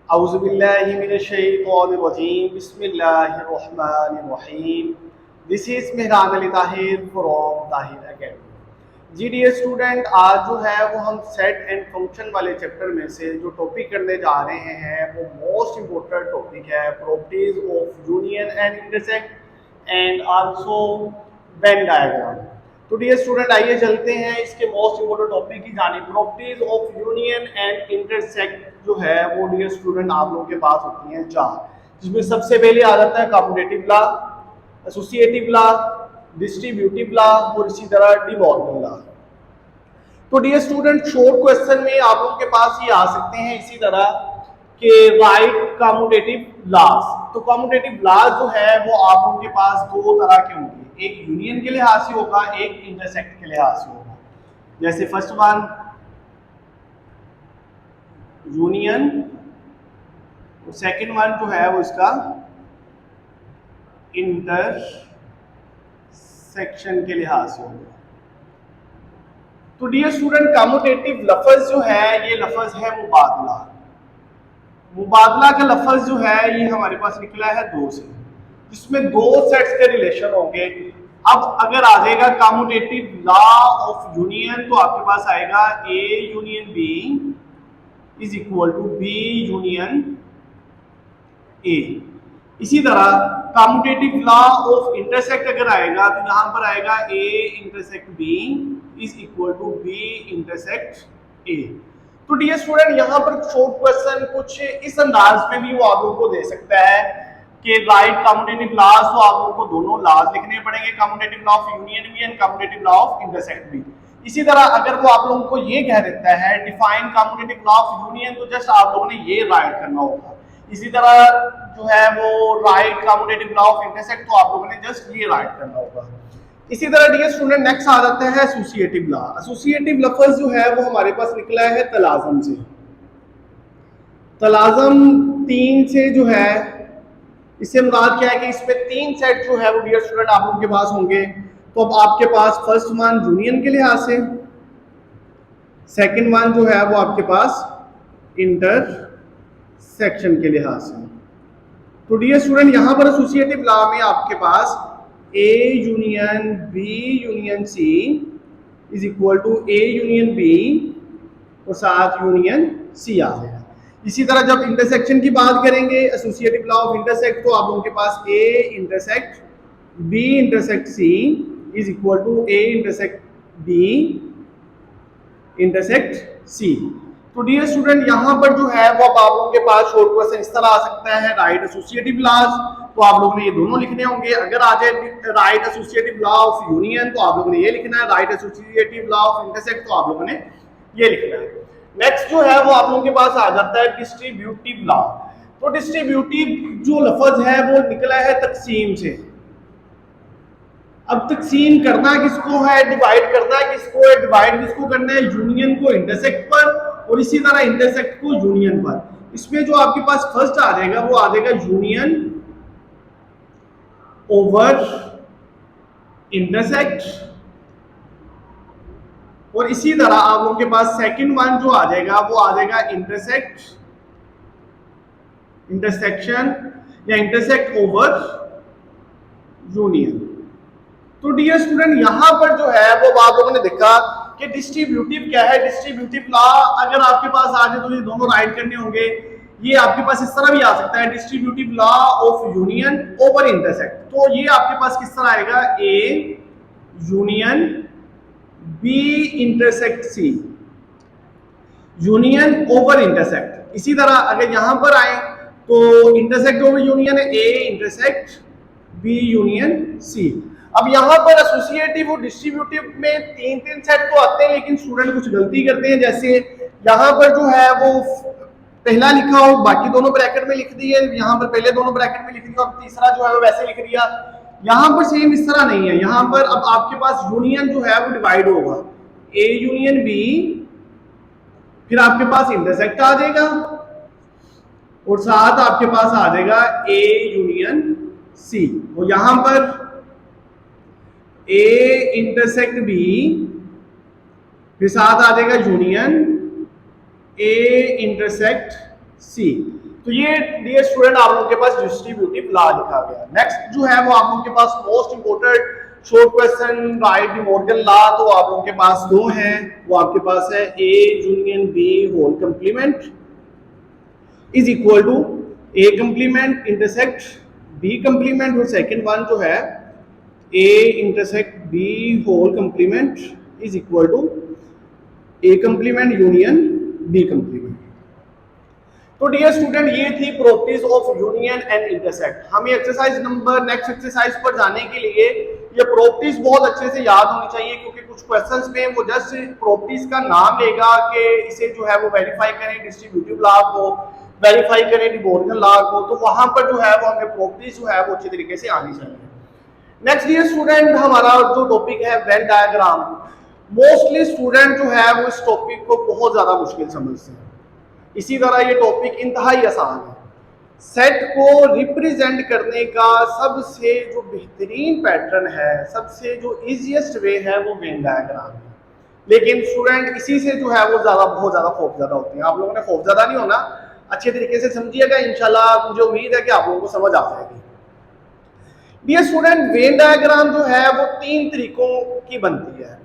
औज़ुबिल्लाहिमिनश्शैतानिर्रजीम बिस्मिल्लाहिर्रहमानिर्रहीम। This is Mehran Ali Tahir from Tahir academy. जी dear student, आज जो है वो हम सेट एंड फंक्शन वाले चैप्टर में से जो टॉपिक करने जा रहे हैं वो मोस्ट इम्पोर्टेंट टॉपिक है, properties of union and intersect and also Venn diagram. तो डियर स्टूडेंट, आइए चलते हैं इसके मोस्ट इम्पोर्टेंट टॉपिक की जानिब। Properties of union and intersect जो है वो डियर स्टूडेंट आप लोगों के पास होती हैं चार, जिसमें सबसे पहले आ जाता है commutative law, associative law, distributive law और इसी तरह डिमॉर्गन लॉ। तो डियर स्टूडेंट, शॉर्ट क्वेश्चन में आप लोगों के पास ये आ सकते हैं इसी तरह कि राइट कम्यूटेटिव लॉज। तो कम्यूटेटिव लॉज जो है वो आप लोगों के पास दो तरह के होंगे, एक यूनियन के लिहाज से होगा, एक इंटरसेक्ट के लिहाज से होगा। जैसे first one union, second one जो है वो इसका इंटरसेक्शन के लिहाज से होगा। तो डियर स्टूडेंट, कम्यूटेटिव लफ्ज जो है ये लफ्ज है मुबादला। मुबादला का लफ्ज जो है ये हमारे पास निकला है दो से, जिसमें दो सेट्स के रिलेशन होंगे। अब अगर आ जाएगा कम्यूटेटिव लॉ ऑफ यूनियन तो आपके पास आएगा A union B is equal to B union A. इसी तरह कम्यूटेटिव लॉ ऑफ इंटरसेक्ट अगर आएगा तो यहां पर आएगा A intersect B is equal to B intersect A. तो डियर स्टूडेंट, यहाँ पर शॉर्ट क्वेश्चन कुछ इस अंदाज में भी वो आप लोगों को दे सकता है कि राइट कम्यूटेटिव लॉज, तो आप लोगों को दोनों लॉज लिखने पड़ेंगे, कम्यूटेटिव लॉ ऑफ यूनियन भी and commutative law of intersect भी। इसी तरह अगर वो आप लोगों को ये कह देता है define commutative law of union, तो जस्ट आप लोगों ने ये राइट करना होगा। इसी तरह जो है वो right commutative law of intersect, तो आप लोगों ने जस्ट ये राइट करना होगा। इसी तरह डियर स्टूडेंट, नेक्स्ट आ जाता है एसोसिएटिव लॉ। एसोसिएटिव लफ्ज जो है वो हमारे पास निकला है तलाज़म से। तलाज़म तीन से जो है, इससे मुराद क्या है कि इसमें तीन सेट जो है वो डियर स्टूडेंट आप लोगों के पास होंगे। तो अब आपके पास फर्स्ट वन यूनियन के लिहाज से, सेकंड वन जो है वो आपके पास इंटरसेक्शन के लिहाज से। तो डियर स्टूडेंट, यहां पर एसोसिएटिव लॉ में आपके पास A union B union C is equal to A union B और साथ यूनियन सी आ जाएगा। इसी तरह जब इंटरसेक्शन की बात करेंगे, एसोसिएटिव लॉ ऑफ इंटरसेक्ट, तो आप लोगों के पास A intersect B intersect C is equal to A intersect B intersect C. तो डियर स्टूडेंट, यहां पर जो है वो अब आप लोगों के पास शॉर्ट क्वेश्चन इस तरह आ सकता है राइट एसोसिएटिव लॉज, तो आप लोगों ने ये दोनों लिखने होंगे। अगर आ जाए right associative law of union तो आप लोगों ने ये लिखना है, right associative law of intersect तो आप लोगों ने ये लिखना है। नेक्स्ट जो है वो आप लोगों के पास आ जाता है डिस्ट्रीब्यूटिव लॉ। तो डिस्ट्रीब्यूटिव जो लफ्ज है वो निकला है तकसीम से। अब तकसीम करना किसको है, डिवाइड करना किसको है, डिवाइड किसको करना है, यूनियन को इंटरसेक्ट पर और इसी तरह इंटरसेक्ट को यूनियन पर। इसमें जो आपके पास फर्स्ट आ जाएगा वो आ जाएगा यूनियन ओवर इंटरसेक्ट, और इसी तरह आप लोगों के पास सेकंड वन जो आ जाएगा वो आ जाएगा इंटरसेक्ट इंटरसेक्शन या इंटरसेक्ट ओवर यूनियन। तो डियर स्टूडेंट, यहां पर जो है वो आप लोगों ने देखा कि डिस्ट्रीब्यूटिव क्या है। डिस्ट्रीब्यूटिव लॉ अगर आपके पास आ जाए तो ये दोनों राइट करने होंगे। ये आपके पास इस तरह भी आ सकता है distributive law of union over intersect. तो ये आपके पास किस तरह आएगा, A union B intersect C, union over intersect. इसी तरह अगर यहां पर आए तो इंटरसेक्ट ओवर यूनियन है A intersect B union C. अब यहां पर एसोसिएटिव और डिस्ट्रीब्यूटिव में तीन तीन सेट तो आते हैं, लेकिन स्टूडेंट कुछ गलती करते हैं। जैसे यहां पर जो है वो पहला लिखा हो, बाकी दोनों ब्रैकेट में लिख दिए, यहां पर पहले दोनों ब्रैकेट में लिख दिया और तीसरा जो है वो वैसे लिख दिया। यहां पर सेम इस तरह नहीं है। यहां पर अब आपके पास यूनियन जो है वो डिवाइड होगा, ए यूनियन बी, फिर आपके पास इंटरसेक्ट आ जाएगा और साथ आपके पास आ जाएगा ए यूनियन सी। और यहां पर ए इंटरसेक्ट बी, फिर साथ आ जाएगा यूनियन ए इंटरसेक्ट सी। तो ये डियर स्टूडेंट आप लोगों के पास डिस्ट्रीब्यूटिव लॉ लिखा गया। नेक्स्ट जो है वो आप लोगों के पास most important short question right De Morgan law, तो आप लोगों के पास दो हैं, वो आपके पास है A union B whole complement is equal to A complement intersect B complement, और सेकंड वन जो है A intersect B whole complement is equal to A complement union B complement. तो डियर स्टूडेंट ये थी properties of union and intersect. हमें exercise number next exercise पर जाने के लिए ये प्रॉपर्टीज बहुत अच्छे से याद होनी चाहिए, क्योंकि कुछ क्वेश्चंस में वो जस्ट प्रॉपर्टीज का नाम लेगा कि इसे जो है वो वेरीफाई करें डिस्ट्रीब्यूटिव लॉ को, वेरीफाई करें डी मॉर्गन लॉ को, तो वहां पर जो है वो हमें प्रॉपर्टीज जो है वो अच्छे तरीके से आनी चाहिए। नेक्स्ट डियर स्टूडेंट हमारा जो टॉपिक है वेन डायग्राम। मोस्टली स्टूडेंट जो है वो इस टॉपिक को बहुत ज्यादा मुश्किल समझते हैं। इसी तरह ये टॉपिक इंतहाई आसान है। सेट को रिप्रेजेंट करने का सबसे जो बेहतरीन पैटर्न है, सबसे जो इजीएस्ट वे है वो वेन डायग्राम है। लेकिन स्टूडेंट इसी से जो है वो बहुत ज्यादा खौफजदा होते हैं। आप लोगों ने खौफजदा नहीं होना, अच्छे तरीके से समझिएगा, इंशाल्लाह मुझे उम्मीद है कि आप लोगों को समझ आ जाएगी। डियर स्टूडेंट वेन डायग्राम जो है वो तीन तरीकों की बनती है।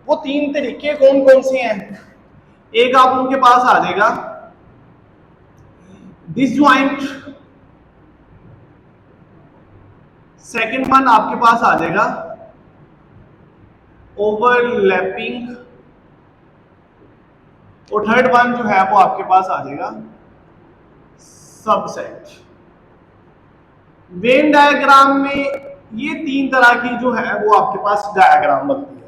वो तीन तरीके कौन कौन से हैं? एक आप लोगों के पास आ जाएगा डिसजॉइंट, सेकेंड वन आपके पास आ जाएगा ओवरलैपिंग, और थर्ड वन जो है वो आपके पास आ जाएगा सबसेट। वेन डायग्राम में ये तीन तरह की जो है वो आपके पास डायग्राम बनती है।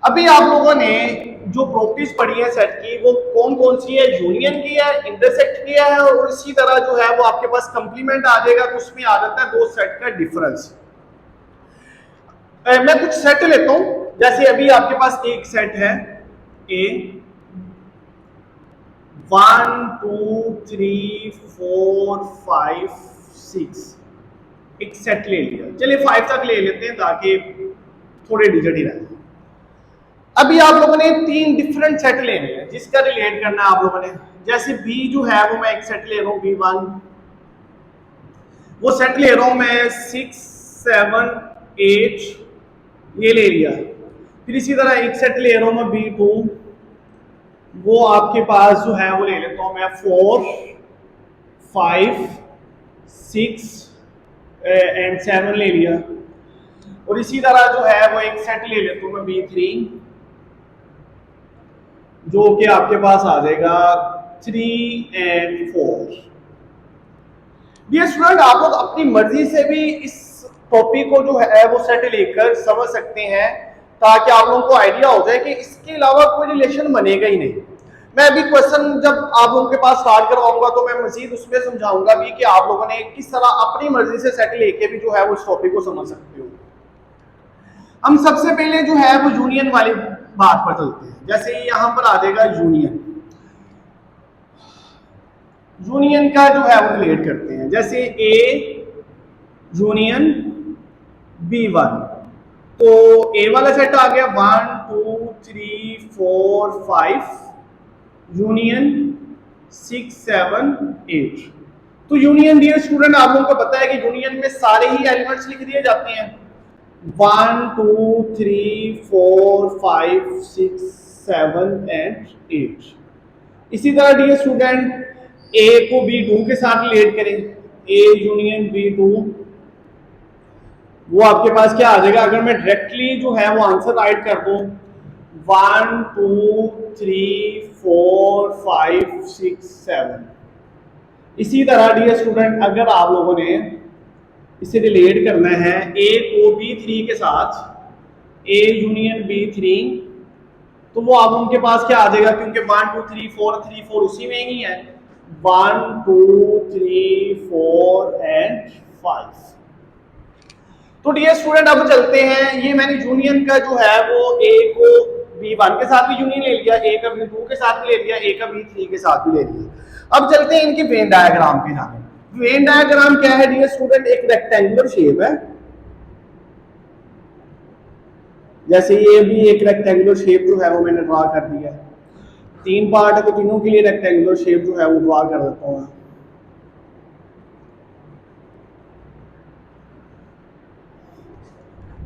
अभी आप लोगों ने जो प्रॉपर्टीज पढ़ी है सेट की वो कौन कौन सी है? यूनियन की है, इंटरसेक्ट की है, और इसी तरह जो है वो आपके पास कंप्लीमेंट आ जाएगा। तो उसमें आ जाता है दो सेट का डिफरेंस। मैं कुछ सेट लेता हूं, जैसे अभी आपके पास एक सेट है ए 1 2 3 4 5 6, एक सेट ले लिया। चलिए 5 तक ले लेते हैं ताकि थोड़े डिजिट ही रहे। अभी आप लोगों ने तीन डिफरेंट सेट लेने हैं जिसका रिलेट करना है आप लोगों ने। जैसे बी जो है वो मैं एक सेट ले रहा हूं B1, वो सेट ले रहा हूं मैं 6 7 8, ये ले लिया। फिर इसी तरह एक सेट ले रहा हूं मैं B2, वो आपके पास जो है वो ले लेता हूं मैं 4 5 6 एंड 7 ले लिया। और इसी तरह जो है वो एक सेट ले लेता हूं मैं B3, जो कि आपके पास आ जाएगा 3 एंड 4। डियर स्टूडेंट आप लोग अपनी मर्जी से भी इस टॉपिक को जो है वो सेट लेकर समझ सकते हैं, ताकि आप लोगों को आइडिया हो जाए कि इसके अलावा कोई रिलेशन बनेगा ही नहीं। मैं अभी क्वेश्चन जब आप लोगों के पास स्टार्ट करवाऊंगा तो मैं मजीद उसमें समझाऊंगा भी कि आप लोगों ने किस तरह अपनी मर्जी से सेट लेके भी जो है वो इस टॉपिक को समझ सकते हो। हम सबसे पहले जो है वो यूनियन वाली बात पर चलते हैं। जैसे यहां पर आ जाएगा यूनियन, यूनियन का जो है वो रिलेट करते हैं। जैसे ए यूनियन B1, तो ए वाला सेट आ गया 1 2 3 4 5 यूनियन 6 7 8। तो यूनियन डियर स्टूडेंट आप लोगों को पता है कि यूनियन में सारे ही एलिमेंट्स लिख दिए जाते हैं 1 2 3 4 5 6 7 एंड 8। इसी तरह डियर स्टूडेंट ए को B2 के साथ रिलेट करें, ए यूनियन B2, वो आपके पास क्या आ जाएगा? अगर मैं डायरेक्टली जो है वो आंसर राइट कर दूं 1 2 3 4 5 6 7। इसी तरह डियर स्टूडेंट अगर आप लोगों ने इसे रिलेट करना है ए को B3 के साथ, ए यूनियन B3, तो वो आप उनके पास क्या आ जाएगा? क्योंकि 1 2 3 4 उसी में ही है 1 2 3 4 एंड 5। तो डियर स्टूडेंट अब चलते हैं, ये मैंने यूनियन का जो है वो ए को B1 के साथ भी यूनियन ले लिया, ए का B2 के साथ भी ले लिया, ए का B3 के साथ भी ले लिया। अब चलते हैं इनके वेन डायग्राम पे जाने। वेन डायग्राम क्या है डियर स्टूडेंट? एक रेक्टेंगुलर शेप है, जैसे ये भी एक रेक्टेंगुलर शेप जो है वो मैंने ड्रॉ कर दिया है। तीन पार्ट है तो तीनों के लिए रेक्टेंगुलर शेप जो है वो ड्रॉ कर देता हूँ।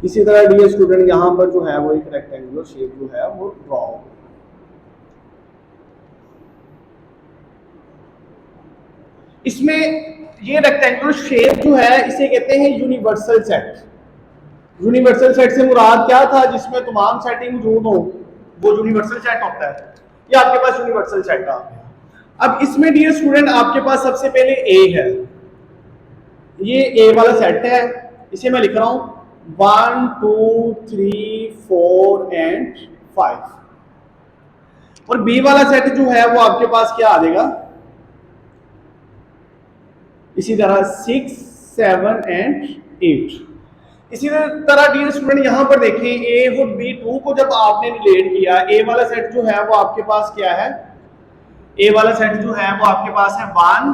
इसी तरह डियर स्टूडेंट यहाँ पर जो है वो एक रेक्टेंगुलर शेप जो है वो ड्रॉ हो। इसमें ये रेक्टेंगुलर शेप जो है इसे कहते हैं यूनिवर्सल सेट। यूनिवर्सल सेट से मुराद क्या था? जिसमें तमाम सेटिंग मौजूद हो वो यूनिवर्सल सेट होता है। ये आपके पास यूनिवर्सल सेट आ गया। अब इसमें डियर स्टूडेंट आपके पास सबसे पहले ए है, ये ए वाला सेट है, इसे मैं लिख रहा हूं 1 2 3 4 एंड 5। और बी वाला सेट जो है वो आपके पास क्या आ जाएगा? इसी तरह 6 7 एंड 8। इसी तरह डियर स्टूडेंट यहां पर देखें ए और बी टू को जब आपने रिलेट किया, ए वाला सेट जो है वो आपके पास क्या है? ए वाला सेट जो है वो आपके पास है 1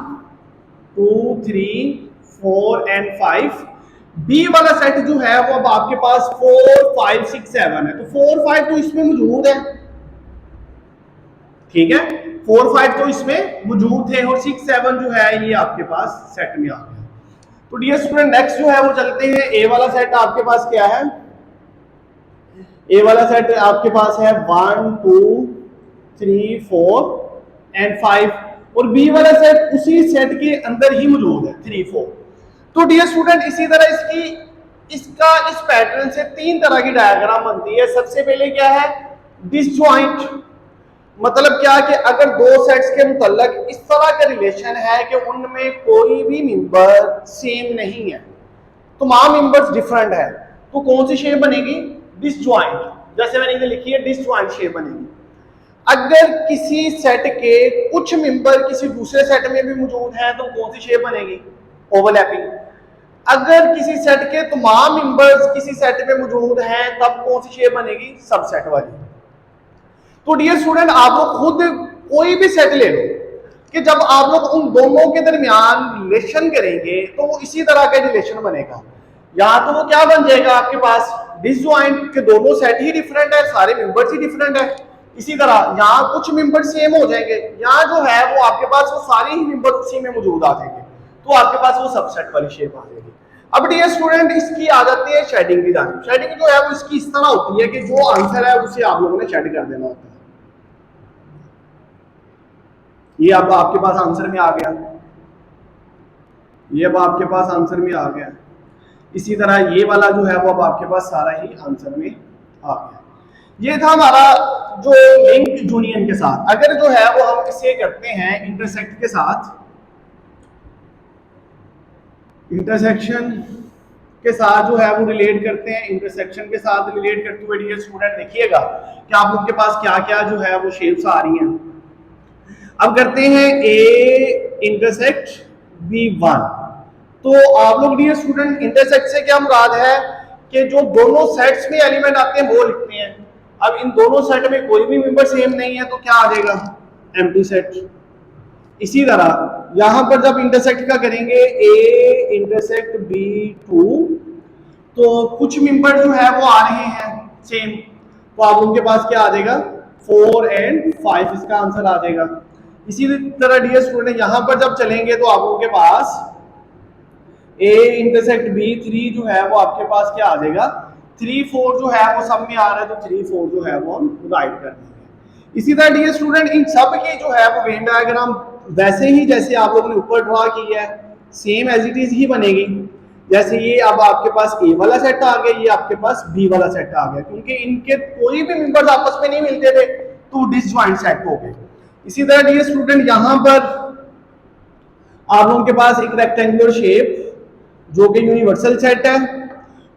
2 3 4 एंड 5। बी वाला सेट जो है वो अब आपके पास 4 5 6 7 है। तो 4 5 तो इसमें मौजूद है, ठीक है, 4 5 तो इसमें मौजूद थे और 6 7 जो है ये आपके पास सेट में आ गया। तो डियर स्टूडेंट नेक्स्ट जो है वो चलते हैं। ए वाला सेट आपके पास क्या है? ए वाला सेट आपके पास है 1 2 3 4 एंड 5 और बी वाला सेट उसी सेट के अंदर ही मौजूद है 3 4। तो डियर स्टूडेंट इसी तरह इसका इस पैटर्न से तीन तरह की डायग्राम बनती है। सबसे पहले क्या है? डिसजॉइंट। मतलब क्या कि अगर दो सेट्स के मुतल्लक इस तरह का रिलेशन है कि उनमें कोई भी मेंबर सेम नहीं है, तमाम मेंबर्स डिफरेंट है, तो कौन सी शेप बनेगी? डिसजॉइंट। जैसे मैंने इधर लिखी है डिसजॉइंट शेप बनेगी। अगर किसी सेट के कुछ मेंबर किसी दूसरे सेट में भी मौजूद हैं तो कौन सी शेप बनेगी? ओवरलैपिंग। अगर किसी सेट के तमाम मेंबर्स किसी सेट में मौजूद हैं तब कौन सी शेप बनेगी? सबसेट वाली। तो डियर स्टूडेंट आप लोग खुद कोई भी सेट ले लो कि जब आप लोग उन दोनों के दरमियान रिलेशन करेंगे तो वो इसी तरह का रिलेशन बनेगा। या तो वो क्या बन जाएगा आपके पास? डिसजॉइंट के दोनों सेट ही डिफरेंट है, सारे मेंबर्स ही डिफरेंट है। इसी तरह यहाँ कुछ मेंबर सेम हो जाएंगे, यहाँ जो है वो आपके पास वो सारे ही मेंबर उसी में मौजूद आ जाएंगे, तो आपके पास वो सबसेट वाली शेप आ जाएगी। अब डियर स्टूडेंट इसकी आ जाती है शेडिंग की जानिब। शेडिंग जो है वो इसकी इस तरह होती है कि जो आंसर है उसे आप लोगों ने शेड कर देना होता है। ये अब आपके पास आंसर में आ गया, ये अब आपके पास आंसर में आ गया। इसी तरह ये वाला जो है वो अब आपके पास सारा ही आंसर में आ गया। ये था हमारा जो लिंक यूनियन के साथ। अगर जो है वो हम इसे करते हैं इंटरसेक्ट के साथ, इंटरसेक्शन के साथ जो है वो रिलेट करते हैं, इंटरसेक्शन के साथ रिलेट करते हुए डियर स्टूडेंट देखिएगा कि आप लोग के पास क्या क्या जो है वो शेप्स आ रही हैं। अब करते हैं ए इंटरसेक्ट B1। तो आप लोग डियर स्टूडेंट इंटरसेक्ट से क्या मुराद है कि जो दोनों सेट्स में एलिमेंट आते हैं वो लिखते हैं। अब इन दोनों सेट में कोई भी मेंबर सेम नहीं है तो क्या आ जाएगा? Empty set. इसी तरह यहां पर जब इंटरसेक्ट का करेंगे ए इंटरसेक्ट B2 तो कुछ मेंबर जो है वो आ रहे हैं सेम, तो आप लोगों के पास क्या आ जाएगा? 4 एंड 5 इसका आंसर आ जाएगा। इसी तरह डियर स्टूडेंट यहां पर जब चलेंगे तो आप लोगों के पास ए इंटरसेक्ट B3 जो है वो आपके पास क्या आ जाएगा? 3 4 जो है वो सब में आ रहा है, तो 3 4 जो है वो हम राइट कर देंगे। इसी तरह डियर स्टूडेंट इन सब की जो है वो वेन डायग्राम वैसे ही जैसे आप लोगों ने ऊपर ड्रॉ की है सेम एज इट इज ही बनेगी। जैसे ये अब आपके पास ए वाला सेट आ गया, ये आपके पास बी वाला सेट आ गया, क्योंकि इनके कोई भी मेंबर्स आपस में नहीं मिलते थे तो डिसजॉइंट सेट हो गए। इसी तरह डियर स्टूडेंट यहां पर आप लोगों के पास एक रेक्टेंगुलर शेप जो कि यूनिवर्सल सेट है,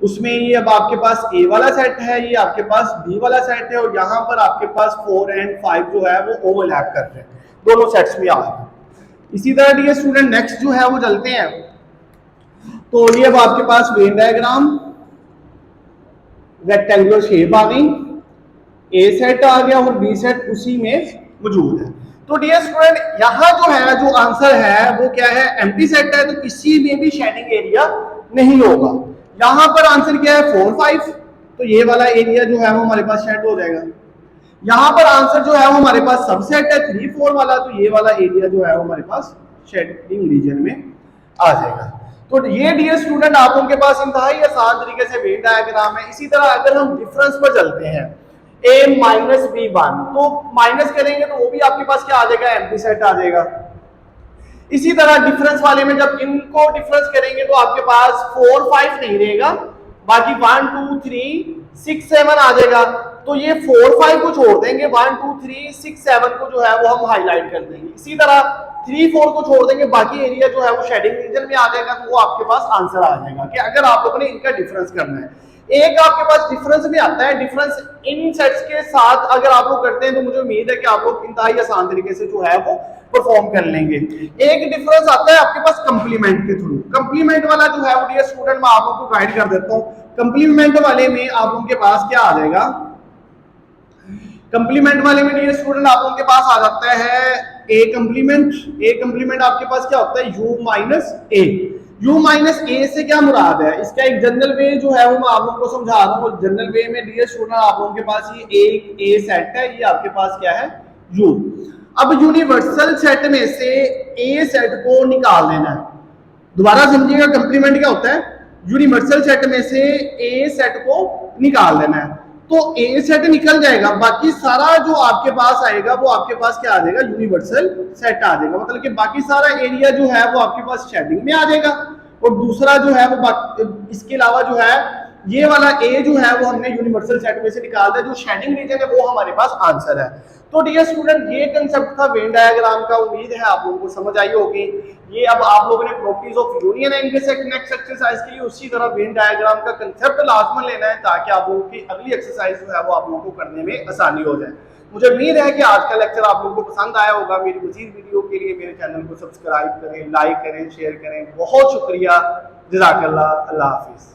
उसमें ये अब आपके पास ए वाला सेट है, ये आपके पास बी वाला सेट है और यहां पर आपके पास 4 एंड 5 जो है वो ओवरलैप कर रहे हैं, दोनों सेट्स में आ रहे हैं। इसी तरह डियर स्टूडेंट नेक्स्ट जो है वो चलते हैं। तो ये अब आपके पास वेन डायग्राम रेक्टेंगुलर शेप आ गई, ए सेट आ गया और बी सेट उसी में मौजूद है। तो डियर स्टूडेंट यहां जो है जो आंसर है वो क्या है? एम्प्टी सेट है, तो किसी में भी शेडिंग एरिया नहीं होगा। यहां पर आंसर क्या है? 4 5, तो ये वाला एरिया जो है वो हमारे पास शेड हो जाएगा। यहां पर आंसर जो है वो हमारे पास सबसेट है 3 4 वाला, तो ये वाला एरिया जो है वो हमारे पास शेडिंग रीजन में आ जाएगा। तो ये डियर स्टूडेंट आप लोगों के पास इंतहाई आसान तरीके से वेन डायग्राम है। इसी तरह अगर हम डिफरेंस पर चलते हैं a माइनस बी वन, तो माइनस करेंगे तो वो भी आपके पास क्या आ जाएगा, एम्प्टी सेट आ जाएगा। इसी तरह डिफरेंस वाले में जब इनको डिफरेंस करेंगे तो आपके पास 4 5 नहीं रहेगा, बाकी 1 2 3 6 7 आ जाएगा। तो ये 4 5 को छोड़ देंगे, 1 2 3 6 7 को जो है वो हम हाईलाइट कर देंगे। इसी तरह 3 4 को छोड़ देंगे, बाकी एरिया जो है वो शेडिंग रीजन में आ जाएगा। तो वो आपके पास आंसर आ जाएगा कि अगर आप लोगों ने इनका डिफरेंस करना है। एक आपके पास डिफरेंस भी आता है, डिफरेंस इन सेट्स के साथ अगर आप लोग करते हैं तो मुझे उम्मीद है कि आप लोग इंतहाई आसान तरीके से जो है वो परफॉर्म कर लेंगे। एक डिफरेंस आता है आपके पास कंप्लीमेंट के थ्रू। कंप्लीमेंट वाला जो है वो डियर स्टूडेंट मैं आप लोगों को गाइड कर देता हूं। कंप्लीमेंट वाले में आप लोगों के पास क्या आ जाएगा, कंप्लीमेंट वाले में डियर स्टूडेंट आप लोगों के पास आ जाता है ए कंप्लीमेंट। ए कंप्लीमेंट आपके पास क्या होता है, U minus A. U minus A से क्या मुराद है, इसका एक जनरल वे जो है वो मैं आप लोगों को समझा रहा हूँ। जनरल वे में डियर स्टूडेंट आप लोगों के पास ये एक ए सेट है, ये आपके पास क्या है, यू। अब यूनिवर्सल सेट में से ए सेट को निकाल देना है। दोबारा समझिएगा, कंप्लीमेंट क्या होता है, यूनिवर्सल सेट में से ए सेट को निकाल देना है। तो ए सेट निकल जाएगा, बाकी सारा जो आपके पास आएगा वो आपके पास क्या आ जाएगा, यूनिवर्सल सेट आ जाएगा। मतलब कि बाकी सारा एरिया जो है वो आपके पास शेडिंग में आ जाएगा। और दूसरा जो है वो इसके अलावा जो है ये वाला ए जो है वो हमने यूनिवर्सल सेट में से निकाल दिया, जो शेडिंग रीजन है वो हमारे पास आंसर है। तो डियर स्टूडेंट ये कंसेप्ट था वेन डायग्राम का, उम्मीद है आप लोगों को समझ आई होगी। ये अब आप लोगों ने properties of union and next exercise के लिए उसी तरह वेन डायग्राम का कंसेप्ट लाजमन लेना है, ताकि आप लोगों की अगली एक्सरसाइज जो है वो आप लोगों को करने में आसानी हो जाए। मुझे उम्मीद है कि आज का लेक्चर आप लोगों को पसंद आया होगा। मेरी मजीद वीडियो के लिए मेरे चैनल को सब्सक्राइब करें, लाइक करें, शेयर करें। बहुत शुक्रिया, जज़ाकल्लाह, अल्लाह हाफिज़।